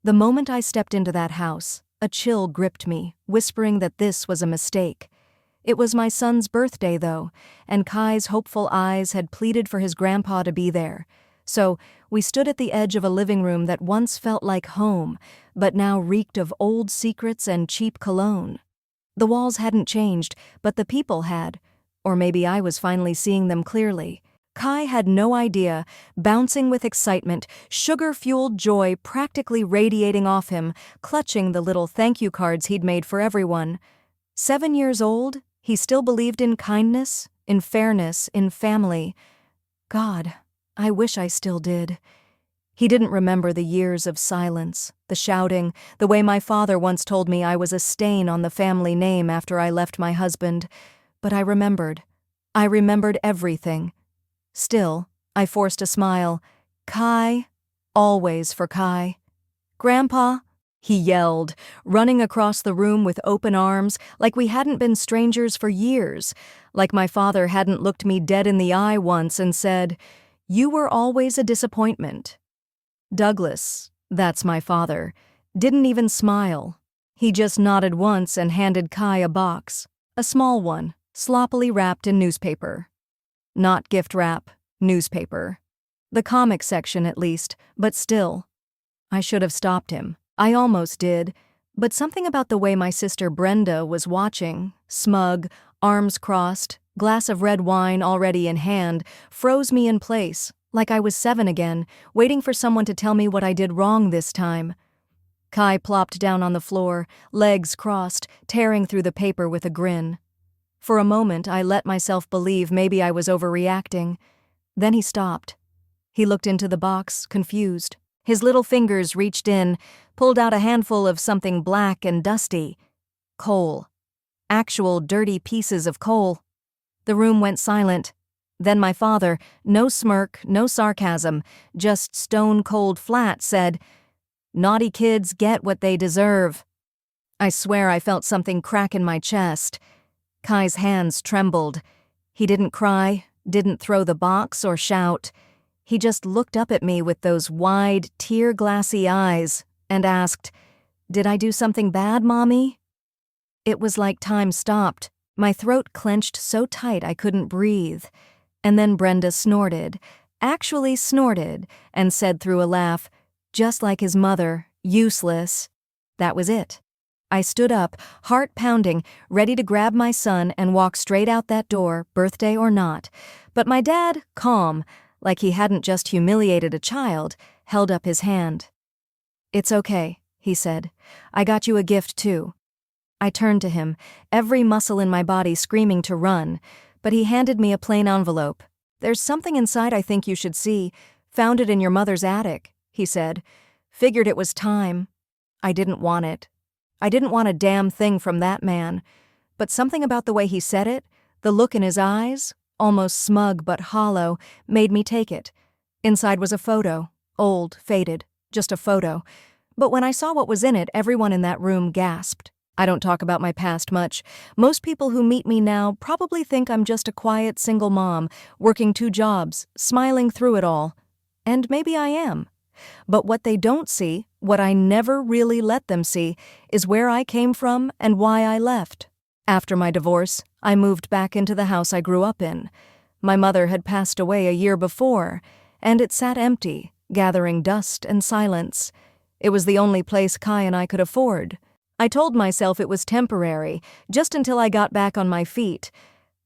The moment I stepped into that house, a chill gripped me, whispering that this was a mistake. It was my son's birthday, though, and Kai's hopeful eyes had pleaded for his grandpa to be there. So, we stood at the edge of a living room that once felt like home, but now reeked of old secrets and cheap cologne. The walls hadn't changed, but the people had. Or maybe I was finally seeing them clearly. Kai had no idea, bouncing with excitement, sugar-fueled joy practically radiating off him, clutching the little thank you cards he'd made for everyone. 7 years old, he still believed in kindness, in fairness, in family. God, I wish I still did. He didn't remember the years of silence, the shouting, the way my father once told me I was a stain on the family name after I left my husband. But I remembered. I remembered everything. Still, I forced a smile. Kai, always for Kai. Grandpa, he yelled, running across the room with open arms, like we hadn't been strangers for years, like my father hadn't looked me dead in the eye once and said, "You were always a disappointment." Douglas, that's my father, didn't even smile. He just nodded once and handed Kai a box, a small one, sloppily wrapped in newspaper. Not gift wrap, newspaper. The comic section at least, but still. I should have stopped him. I almost did, but something about the way my sister Brenda was watching, smug, arms crossed, glass of red wine already in hand, froze me in place, like I was 7 again, waiting for someone to tell me what I did wrong this time. Kai plopped down on the floor, legs crossed, tearing through the paper with a grin. For a moment, I let myself believe maybe I was overreacting. Then he stopped. He looked into the box, confused. His little fingers reached in, pulled out a handful of something black and dusty. Coal. Actual dirty pieces of coal. The room went silent. Then my father, no smirk, no sarcasm, just stone-cold flat, said, "Naughty kids get what they deserve." I swear I felt something crack in my chest. Kai's hands trembled. He didn't cry, didn't throw the box or shout. He just looked up at me with those wide, tear-glassy eyes and asked, "Did I do something bad, Mommy?" It was like time stopped. My throat clenched so tight I couldn't breathe. And then Brenda snorted, actually snorted, and said through a laugh, just like his mother, useless. That was it. I stood up, heart pounding, ready to grab my son and walk straight out that door, birthday or not. But my dad, calm, like he hadn't just humiliated a child, held up his hand. "It's okay," he said. "I got you a gift too." I turned to him, every muscle in my body screaming to run, but he handed me a plain envelope. "There's something inside I think you should see. Found it in your mother's attic," he said. "Figured it was time." I didn't want it. I didn't want a damn thing from that man. But something about the way he said it, the look in his eyes, almost smug but hollow, made me take it. Inside was a photo, old, faded, just a photo. But when I saw what was in it, everyone in that room gasped. I don't talk about my past much. Most people who meet me now probably think I'm just a quiet single mom, working 2 jobs, smiling through it all. And maybe I am. But what they don't see, what I never really let them see, is where I came from and why I left. After my divorce, I moved back into the house I grew up in. My mother had passed away a year before, and it sat empty, gathering dust and silence. It was the only place Kai and I could afford. I told myself it was temporary, just until I got back on my feet.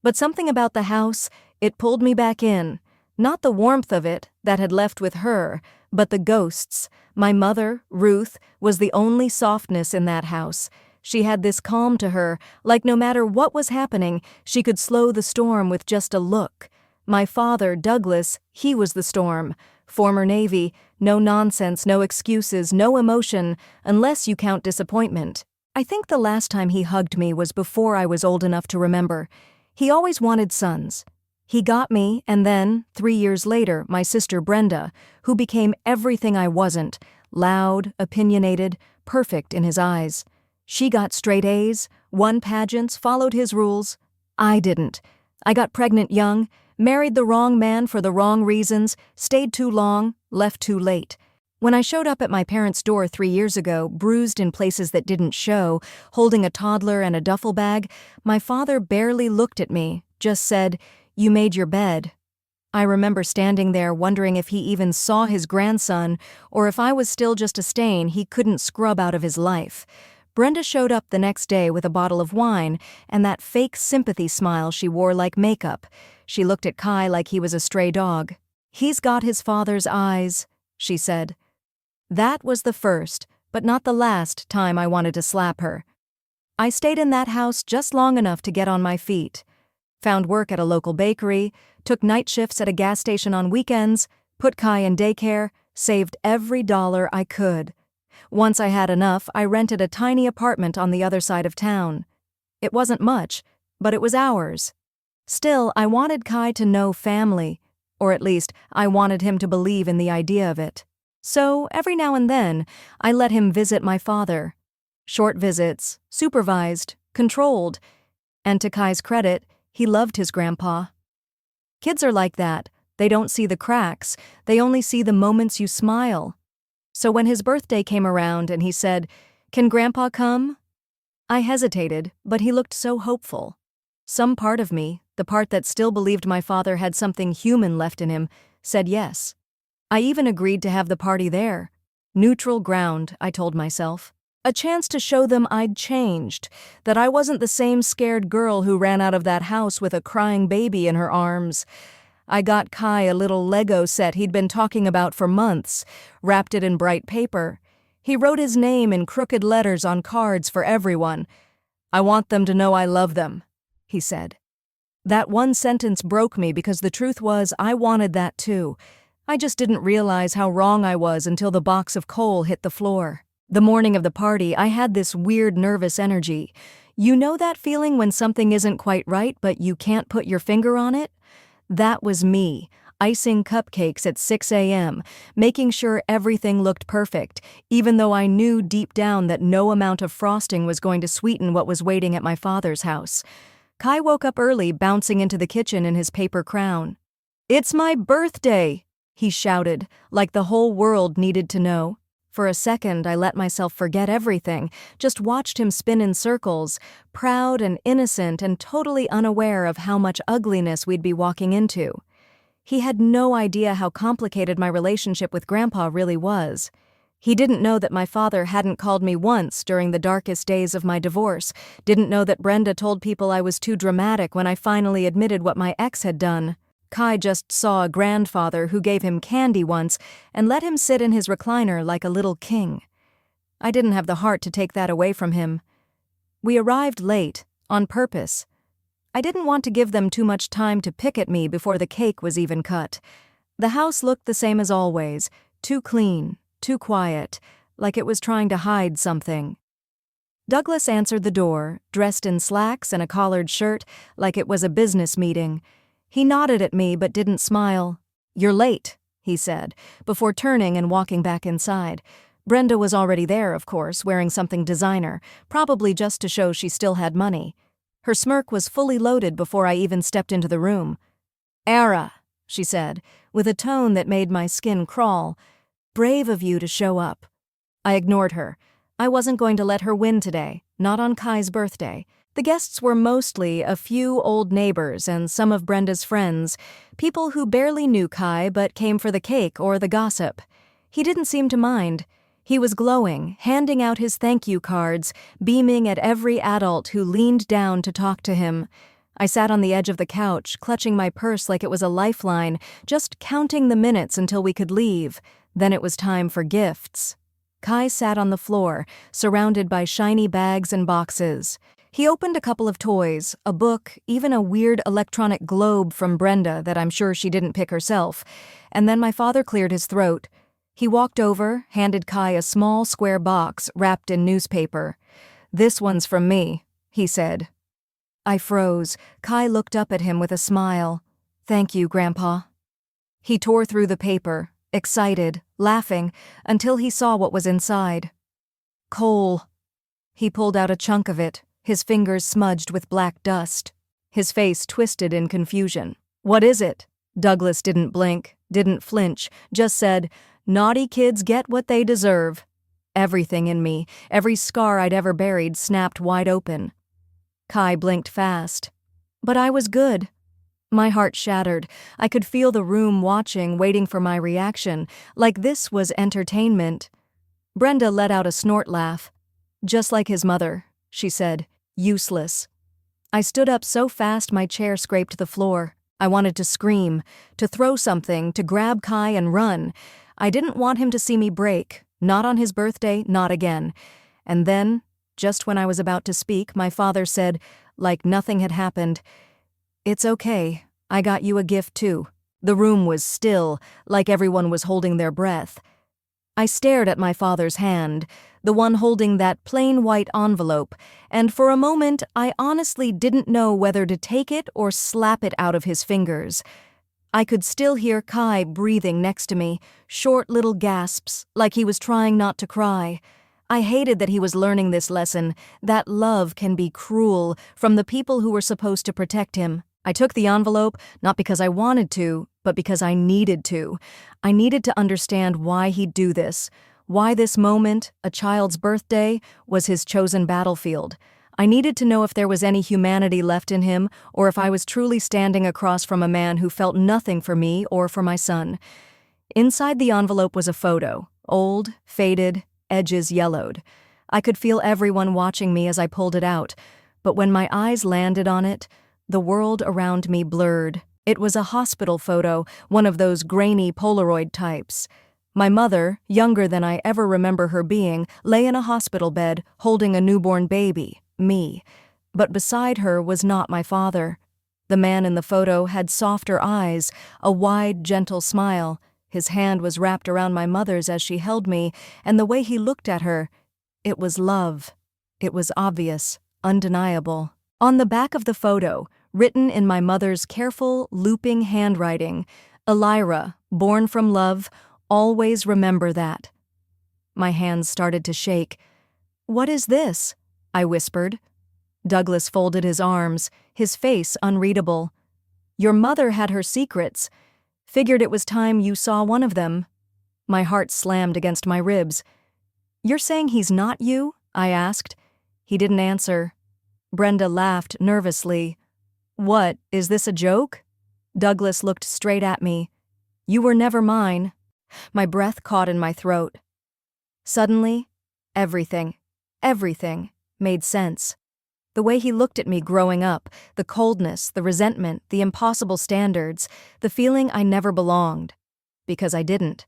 But something about the house, it pulled me back in. Not the warmth of it, that had left with her, but the ghosts. My mother, Ruth, was the only softness in that house. She had this calm to her, like no matter what was happening, she could slow the storm with just a look. My father, Douglas, he was the storm. Former Navy, no nonsense, no excuses, no emotion, unless you count disappointment. I think the last time he hugged me was before I was old enough to remember. He always wanted sons. He got me, and then, 3 years later, my sister Brenda, who became everything I wasn't, loud, opinionated, perfect in his eyes. She got straight A's, won pageants, followed his rules. I didn't. I got pregnant young, married the wrong man for the wrong reasons, stayed too long, left too late. When I showed up at my parents' door 3 years ago, bruised in places that didn't show, holding a toddler and a duffel bag, my father barely looked at me, just said, "You made your bed." I remember standing there wondering if he even saw his grandson or if I was still just a stain he couldn't scrub out of his life. Brenda showed up the next day with a bottle of wine and that fake sympathy smile she wore like makeup. She looked at Kai like he was a stray dog. "He's got his father's eyes," she said. That was the first, but not the last, time I wanted to slap her. I stayed in that house just long enough to get on my feet. Found work at a local bakery, took night shifts at a gas station on weekends, put Kai in daycare, saved every dollar I could. Once I had enough, I rented a tiny apartment on the other side of town. It wasn't much, but it was ours. Still, I wanted Kai to know family, or at least I wanted him to believe in the idea of it. So, every now and then, I let him visit my father. Short visits, supervised, controlled, and to Kai's credit, he loved his grandpa. Kids are like that. They don't see the cracks, they only see the moments you smile. So when his birthday came around and he said, "Can Grandpa come?" I hesitated, but he looked so hopeful. Some part of me, the part that still believed my father had something human left in him, said yes. I even agreed to have the party there. Neutral ground, I told myself. A chance to show them I'd changed, that I wasn't the same scared girl who ran out of that house with a crying baby in her arms. I got Kai a little Lego set he'd been talking about for months, wrapped it in bright paper. He wrote his name in crooked letters on cards for everyone. "I want them to know I love them," he said. That one sentence broke me because the truth was I wanted that too. I just didn't realize how wrong I was until the box of coal hit the floor. The morning of the party, I had this weird nervous energy. You know that feeling when something isn't quite right but you can't put your finger on it? That was me, icing cupcakes at 6 a.m., making sure everything looked perfect, even though I knew deep down that no amount of frosting was going to sweeten what was waiting at my father's house. Kai woke up early, bouncing into the kitchen in his paper crown. "It's my birthday!" he shouted, like the whole world needed to know. For a second, I let myself forget everything, just watched him spin in circles, proud and innocent and totally unaware of how much ugliness we'd be walking into. He had no idea how complicated my relationship with Grandpa really was. He didn't know that my father hadn't called me once during the darkest days of my divorce, didn't know that Brenda told people I was too dramatic when I finally admitted what my ex had done. Kai just saw a grandfather who gave him candy once and let him sit in his recliner like a little king. I didn't have the heart to take that away from him. We arrived late, on purpose. I didn't want to give them too much time to pick at me before the cake was even cut. The house looked the same as always, too clean, too quiet, like it was trying to hide something. Douglas answered the door, dressed in slacks and a collared shirt, like it was a business meeting. He nodded at me but didn't smile. "You're late," he said, before turning and walking back inside. Brenda was already there, of course, wearing something designer, probably just to show she still had money. Her smirk was fully loaded before I even stepped into the room. "Ara," she said, with a tone that made my skin crawl. "Brave of you to show up." I ignored her. I wasn't going to let her win today, not on Kai's birthday. The guests were mostly a few old neighbors and some of Brenda's friends, people who barely knew Kai but came for the cake or the gossip. He didn't seem to mind. He was glowing, handing out his thank you cards, beaming at every adult who leaned down to talk to him. I sat on the edge of the couch, clutching my purse like it was a lifeline, just counting the minutes until we could leave. Then it was time for gifts. Kai sat on the floor, surrounded by shiny bags and boxes. He opened a couple of toys, a book, even a weird electronic globe from Brenda that I'm sure she didn't pick herself, and then my father cleared his throat. He walked over, handed Kai a small square box wrapped in newspaper. "This one's from me," he said. I froze. Kai looked up at him with a smile. "Thank you, Grandpa." He tore through the paper, excited, laughing, until he saw what was inside. Coal. He pulled out a chunk of it, his fingers smudged with black dust. His face twisted in confusion. "What is it?" Douglas didn't blink, didn't flinch, just said, Naughty kids get what they deserve. Everything in me, every scar I'd ever buried, snapped wide open. Kai blinked fast. But I was good. My heart shattered. I could feel the room watching, waiting for my reaction, like this was entertainment. Brenda let out a snort laugh. Just like his mother, she said. Useless. I stood up so fast my chair scraped the floor. I wanted to scream, to throw something, to grab Kai and run. I didn't want him to see me break. Not on his birthday, not again. And then, just when I was about to speak, my father said, like nothing had happened, "It's okay. I got you a gift too." The room was still, like everyone was holding their breath. I stared at my father's hand, the one holding that plain white envelope, and for a moment I honestly didn't know whether to take it or slap it out of his fingers. I could still hear Kai breathing next to me, short little gasps, like he was trying not to cry. I hated that he was learning this lesson, that love can be cruel, from the people who were supposed to protect him. I took the envelope, not because I wanted to, but because I needed to. I needed to understand why he'd do this, why this moment, a child's birthday, was his chosen battlefield. I needed to know if there was any humanity left in him, or if I was truly standing across from a man who felt nothing for me or for my son. Inside the envelope was a photo, old, faded, edges yellowed. I could feel everyone watching me as I pulled it out, but when my eyes landed on it, the world around me blurred. It was a hospital photo, one of those grainy Polaroid types. My mother, younger than I ever remember her being, lay in a hospital bed, holding a newborn baby, me. But beside her was not my father. The man in the photo had softer eyes, a wide, gentle smile. His hand was wrapped around my mother's as she held me, and the way he looked at her, it was love. It was obvious, undeniable. On the back of the photo, written in my mother's careful, looping handwriting, "Elira, born from love, always remember that." My hands started to shake. "What is this?" I whispered. Douglas folded his arms, his face unreadable. "Your mother had her secrets. Figured it was time you saw one of them." My heart slammed against my ribs. "You're saying he's not you?" I asked. He didn't answer. Brenda laughed nervously. "What, is this a joke?" Douglas looked straight at me. "You were never mine." My breath caught in my throat. Suddenly, everything made sense. The way he looked at me growing up, the coldness, the resentment, the impossible standards, the feeling I never belonged. Because I didn't.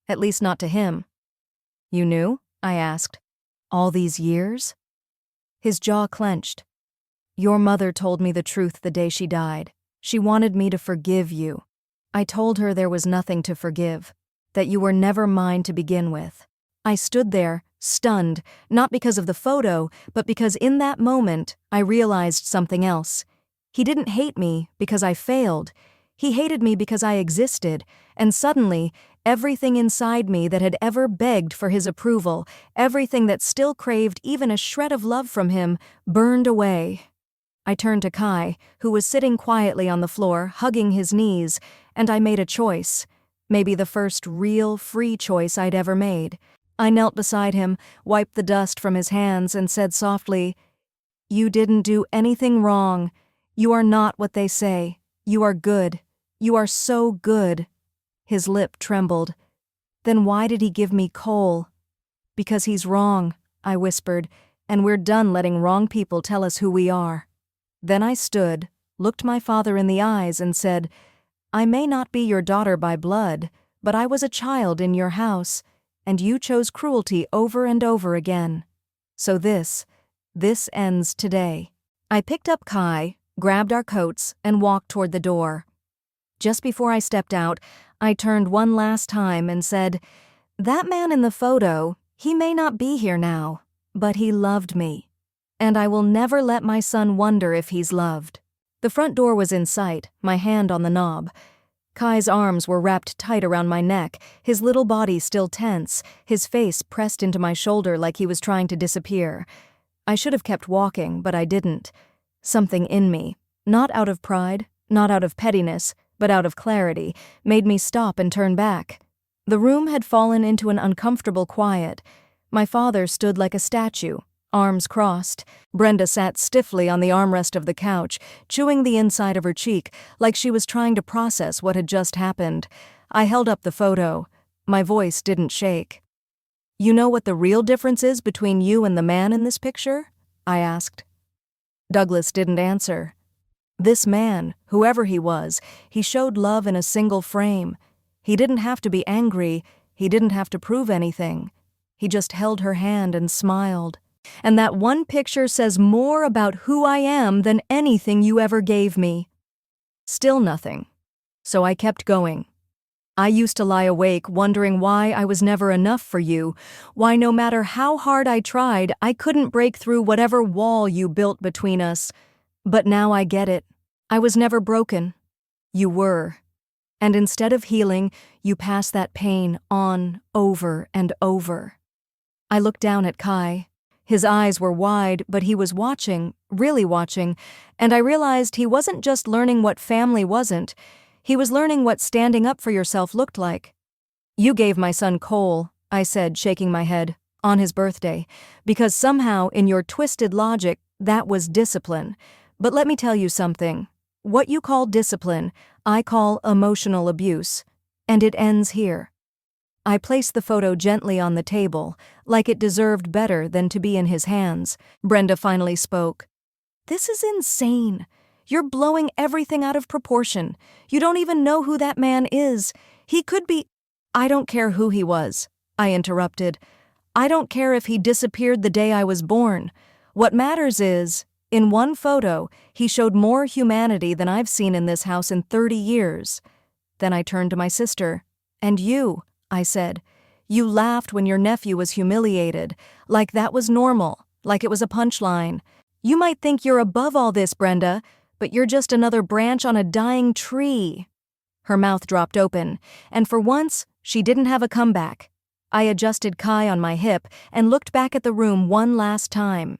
At least not to him. "You knew?" I asked. "All these years?" His jaw clenched. "Your mother told me the truth the day she died. She wanted me to forgive you. I told her there was nothing to forgive, that you were never mine to begin with." I stood there, stunned, not because of the photo, but because in that moment I realized something else. He didn't hate me because I failed. He hated me because I existed, and suddenly, everything inside me that had ever begged for his approval, everything that still craved even a shred of love from him, burned away. I turned to Kai, who was sitting quietly on the floor, hugging his knees, and I made a choice. Maybe the first real, free choice I'd ever made. I knelt beside him, wiped the dust from his hands, and said softly, "You didn't do anything wrong. You are not what they say. You are good. You are so good." His lip trembled. "Then why did he give me coal?" "Because he's wrong," I whispered, "and we're done letting wrong people tell us who we are." Then I stood, looked my father in the eyes, and said, "I may not be your daughter by blood, but I was a child in your house, and you chose cruelty over and over again. So this ends today." I picked up Kai, grabbed our coats, and walked toward the door. Just before I stepped out, I turned one last time and said, "That man in the photo, he may not be here now, but he loved me. And I will never let my son wonder if he's loved." The front door was in sight, my hand on the knob. Kai's arms were wrapped tight around my neck, his little body still tense, his face pressed into my shoulder like he was trying to disappear. I should have kept walking, but I didn't. Something in me, not out of pride, not out of pettiness, but out of clarity, made me stop and turn back. The room had fallen into an uncomfortable quiet. My father stood like a statue, arms crossed. Brenda sat stiffly on the armrest of the couch, chewing the inside of her cheek, like she was trying to process what had just happened. I held up the photo. My voice didn't shake. "You know what the real difference is between you and the man in this picture?" I asked. Douglas didn't answer. This man, whoever he was, he showed love in a single frame. He didn't have to be angry. He didn't have to prove anything. He just held her hand and smiled. And that one picture says more about who I am than anything you ever gave me. Still nothing. So I kept going. I used to lie awake wondering why I was never enough for you, why no matter how hard I tried, I couldn't break through whatever wall you built between us. But now I get it. I was never broken. You were. And instead of healing, you pass that pain on, over and over. I looked down at Kai. His eyes were wide, but he was watching, really watching, and I realized he wasn't just learning what family wasn't. He was learning what standing up for yourself looked like. "You gave my son Cole," I said, shaking my head, "on his birthday, because somehow, in your twisted logic, that was discipline. But let me tell you something. What you call discipline, I call emotional abuse. And it ends here." I placed the photo gently on the table, like it deserved better than to be in his hands. Brenda finally spoke. "This is insane. You're blowing everything out of proportion. You don't even know who that man is. He could be—" "I don't care who he was," I interrupted. "I don't care if he disappeared the day I was born. What matters is, in one photo, he showed more humanity than I've seen in this house in 30 years. Then I turned to my sister. "And you," I said. "You laughed when your nephew was humiliated, like that was normal, like it was a punchline. You might think you're above all this, Brenda, but you're just another branch on a dying tree." Her mouth dropped open, and for once, she didn't have a comeback. I adjusted Kai on my hip and looked back at the room one last time.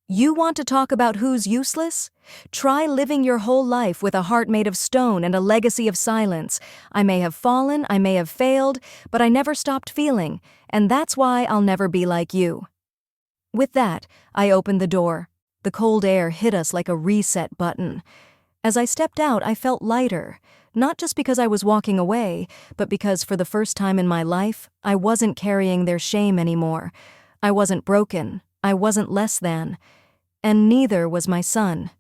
"You want to talk about who's useless? Try living your whole life with a heart made of stone and a legacy of silence. I may have fallen, I may have failed, but I never stopped feeling, and that's why I'll never be like you." With that, I opened the door. The cold air hit us like a reset button. As I stepped out, I felt lighter, not just because I was walking away, but because for the first time in my life, I wasn't carrying their shame anymore. I wasn't broken. I wasn't less than. And neither was my son.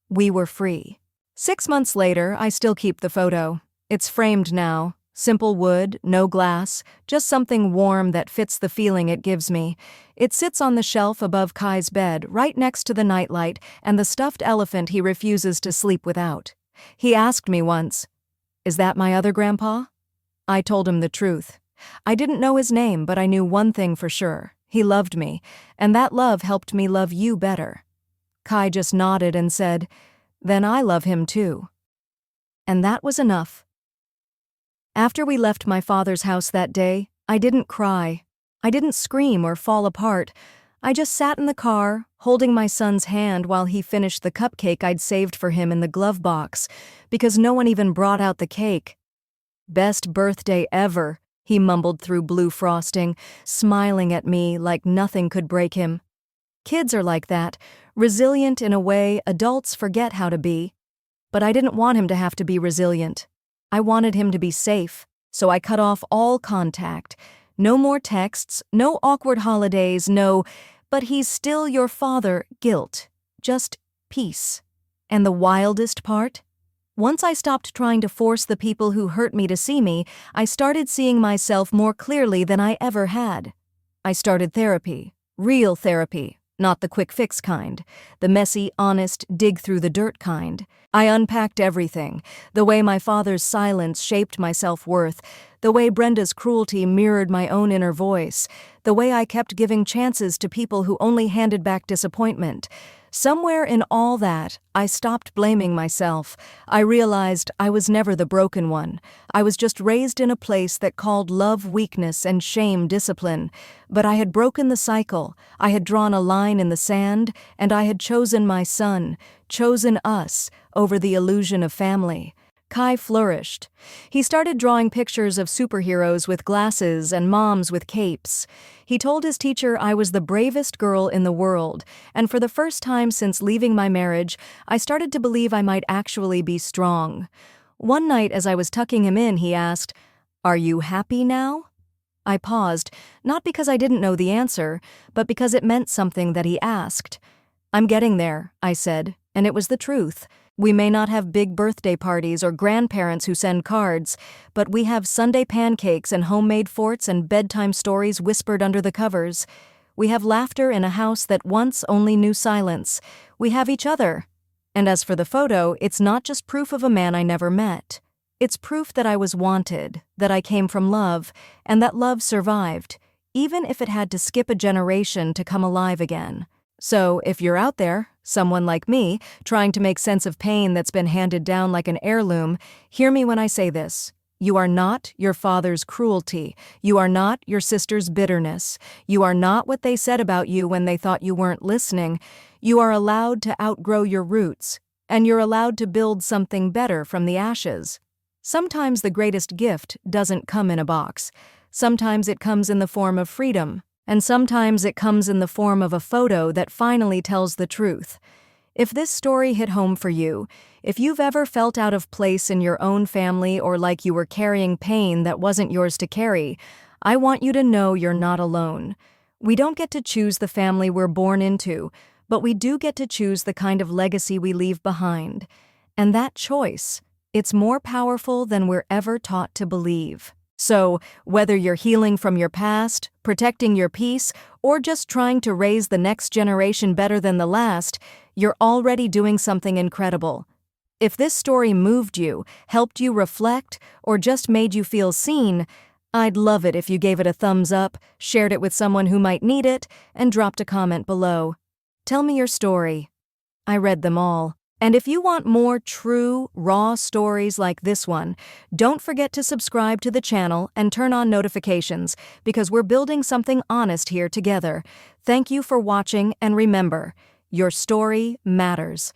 We were free. 6 months later, I still keep the photo. It's framed now. Simple wood, no glass, just something warm that fits the feeling it gives me. It sits on the shelf above Kai's bed, right next to the nightlight and the stuffed elephant he refuses to sleep without. He asked me once, "Is that my other grandpa?" I told him the truth. I didn't know his name, but I knew one thing for sure. He loved me, and that love helped me love you better. Kai just nodded and said, "Then I love him too." And that was enough. After we left my father's house that day, I didn't cry. I didn't scream or fall apart. I just sat in the car, holding my son's hand while he finished the cupcake I'd saved for him in the glove box, because no one even brought out the cake. "Best birthday ever," he mumbled through blue frosting, smiling at me like nothing could break him. Kids are like that, resilient in a way adults forget how to be. But I didn't want him to have to be resilient. I wanted him to be safe, so I cut off all contact. No more texts, no awkward holidays, no, "but he's still your father" guilt. Just peace. And the wildest part? Once I stopped trying to force the people who hurt me to see me, I started seeing myself more clearly than I ever had. I started therapy. Real therapy. Not the quick fix kind. The messy, honest, dig through the dirt kind. I unpacked everything. The way my father's silence shaped my self-worth. The way Brenda's cruelty mirrored my own inner voice. The way I kept giving chances to people who only handed back disappointment. Somewhere in all that, I stopped blaming myself. I realized I was never the broken one. I was just raised in a place that called love weakness and shame discipline. But I had broken the cycle. I had drawn a line in the sand, and I had chosen my son, chosen us, over the illusion of family. Kai flourished. He started drawing pictures of superheroes with glasses and moms with capes. He told his teacher I was the bravest girl in the world, and for the first time since leaving my marriage, I started to believe I might actually be strong. One night as I was tucking him in, he asked, "Are you happy now?" I paused, not because I didn't know the answer, but because it meant something that he asked. "I'm getting there," I said, and it was the truth. We may not have big birthday parties or grandparents who send cards, but we have Sunday pancakes and homemade forts and bedtime stories whispered under the covers. We have laughter in a house that once only knew silence. We have each other. And as for the photo, it's not just proof of a man I never met. It's proof that I was wanted, that I came from love, and that love survived, even if it had to skip a generation to come alive again. So, if you're out there, someone like me, trying to make sense of pain that's been handed down like an heirloom, hear me when I say this. You are not your father's cruelty. You are not your sister's bitterness. You are not what they said about you when they thought you weren't listening. You are allowed to outgrow your roots, and you're allowed to build something better from the ashes. Sometimes the greatest gift doesn't come in a box. Sometimes it comes in the form of freedom. And sometimes it comes in the form of a photo that finally tells the truth. If this story hit home for you, if you've ever felt out of place in your own family or like you were carrying pain that wasn't yours to carry, I want you to know you're not alone. We don't get to choose the family we're born into, but we do get to choose the kind of legacy we leave behind. And that choice, it's more powerful than we're ever taught to believe. So, whether you're healing from your past, protecting your peace, or just trying to raise the next generation better than the last, you're already doing something incredible. If this story moved you, helped you reflect, or just made you feel seen, I'd love it if you gave it a thumbs up, shared it with someone who might need it, and dropped a comment below. Tell me your story. I read them all. And if you want more true, raw stories like this one, don't forget to subscribe to the channel and turn on notifications because we're building something honest here together. Thank you for watching, and remember, your story matters.